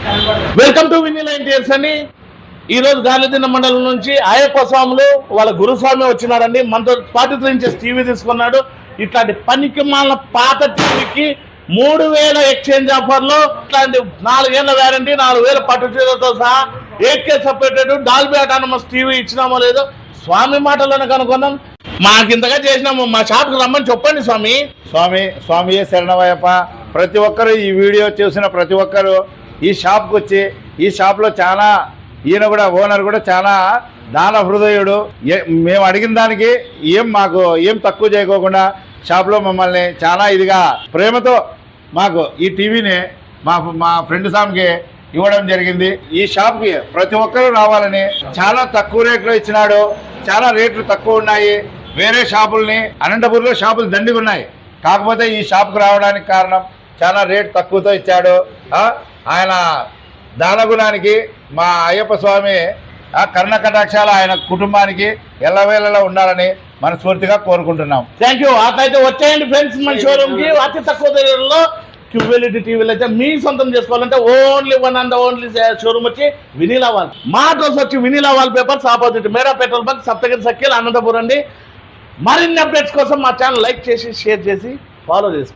Welcome to Vinila interiors అని. ఈరోజు గాలిదిన్న మండలం నుంచి అయ్యప్ప స్వాములు వాళ్ళ గురుస్వామి వచ్చినారండి. మనతో 43 ఇంచెస్ టీవీ తీసుకున్నాడు. ఇట్లాంటి పనికి మాలిన పాత టీవీకి 3000 ఎక్స్చేంజ్ ఆఫర్లో ఇట్లాంటి 4 ఏళ్ల వ్యారంటీ, 4000 పట్టు చీరతో సహా 8K separated Dolby autonomous TV ఇచ్చినామో లేదో స్వామి మాటల్లోనే కనుక్కున్నాం. మాకింతగా చేసినాము, మా షాప్కి రమ్మని చెప్పండి స్వామి. స్వామి శరణమయ్యప్ప. ప్రతి ఒక్కరు ఈ వీడియో చూసిన ప్రతి ఒక్కరు ఈ షాప్కి వచ్చి, ఈ షాప్లో చాలా ఈయన కూడా ఓనర్ కూడా చాలా దాన హృదయుడు. మేము అడిగిన దానికి మాకు ఏం తక్కువ చేయకోకుండా షాప్లో మమ్మల్ని చాలా ఇదిగా ప్రేమతో మాకు ఈ టీవీని మా ఫ్రెండ్ స్వామికి ఇవ్వడం జరిగింది. ఈ షాప్కి ప్రతి ఒక్కరూ రావాలని చాలా తక్కువ రేట్లో ఇచ్చినాడు. చాలా రేట్లు తక్కువ ఉన్నాయి. వేరే షాపుల్ని అనంతపూర్లో షాపులు దండిగా ఉన్నాయి. కాకపోతే ఈ షాప్కి రావడానికి కారణం చాలా రేట్ తక్కువతో ఇచ్చాడు. ఆయన దానగుణానికి మా అయ్యప్ప స్వామి కర్ణ కటాక్షాలు ఆయన కుటుంబానికి ఎల్లవేళలా ఉండాలని మనస్ఫూర్తిగా కోరుకుంటున్నాం. Thank you. అట్లయితే వచ్చేయండి ఫ్రెండ్స్ మన షోరూమ్కి. అతి తక్కువ ధరలో క్యూబిలిటీ టీవీలు అయితే మీ సొంతం చేసుకోవాలంటే only one and only showroom వచ్చి వినీలా వాల్. మా అడ్రస్ వచ్చి Vineela wall papers, opposite Mera petrol bunk, Saptagiri circle, Anantapuram అండి. మరిన్ని అప్డేట్స్ కోసం మా ఛానల్ లైక్ చేసి, షేర్ చేసి, ఫాలో చేసుకోండి.